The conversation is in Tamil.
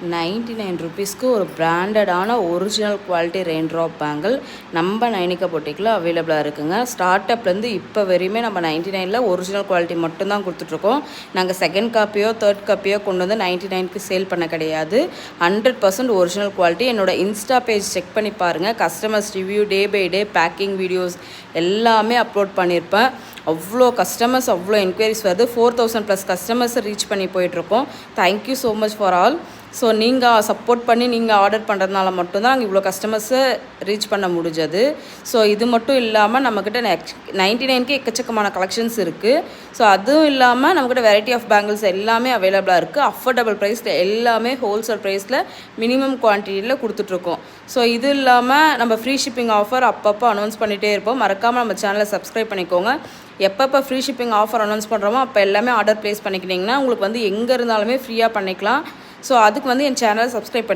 99 ருபீஸ்க்கு ஒரு பிராண்டடான original quality rain drop bangle நம்ம நைனிகா பொட்டிக்கில் அவைலபிளாக இருக்குங்க. ஸ்டார்ட்அப்லேருந்து இப்போ வரையுமே நம்ம 99ல் ஒரிஜினல் குவாலிட்டி மட்டும்தான் கொடுத்துட்ருக்கோம். நாங்கள் செகண்ட் காப்பியோ தேர்ட் காப்பியோ கொண்டு வந்து 99க்கு சேல் பண்ண கிடையாது. 100% ஒரிஜினல் குவாலிட்டி. என்னோடய இன்ஸ்டா பேஜ் செக் பண்ணி பாருங்கள். Customers review, day by day packing videos எல்லாமே அப்லோட் பண்ணியிருப்பேன். அவ்வளோ கஸ்டமர்ஸ், அவ்வளோ என்கொயரிஸ் வருது. 4000+ கஸ்டமர்ஸ் ரீச் பண்ணி போயிட்டுருக்கோம். Thank you so much for all. So நீங்கள் சப்போர்ட் பண்ணி நீங்கள் ஆர்டர் பண்ணுறதுனால மட்டும்தான் நாங்கள் இவ்வளோ கஸ்டமர்ஸை ரீச் பண்ண முடிஞ்சது. ஸோ இது மட்டும் இல்லாமல் நம்மக்கிட்ட 99க்கு எக்கச்சக்கமான கலெக்ஷன்ஸ் இருக்குது. ஸோ அதுவும் இல்லாமல் நம்மக்கிட்ட வெரைட்டி ஆஃப் பேங்கிள்ஸ் எல்லாமே அவைலபிளாக இருக்குது. அஃபோர்டபுள் ப்ரைஸில் எல்லாமே ஹோல்சேல் ப்ரைஸில் மினிமம் குவான்டிட்டியில் கொடுத்துட்ருக்கோம். ஸோ இது இல்லாமல் நம்ம ஃப்ரீ ஷிப்பிங் ஆஃபர் அப்பப்போ அனௌன்ஸ் பண்ணிகிட்டே இருப்போம். மறக்காமல் நம்ம சேனலை சப்ஸ்கிரைப் பண்ணிக்கோங்க. எப்பப்போ ஃப்ரீ ஷிப்பிங் ஆஃபர் அனௌன்ஸ் பண்ணுறோமோ அப்போ எல்லாமே ஆர்டர் ப்ளேஸ் பண்ணிக்கிட்டிங்கன்னா உங்களுக்கு எங்கே இருந்தாலுமே ஃப்ரீயாக பண்ணிக்கலாம். ஸோ அதுக்கு என் சேனலை சப்ஸ்கிரைப் பண்ணி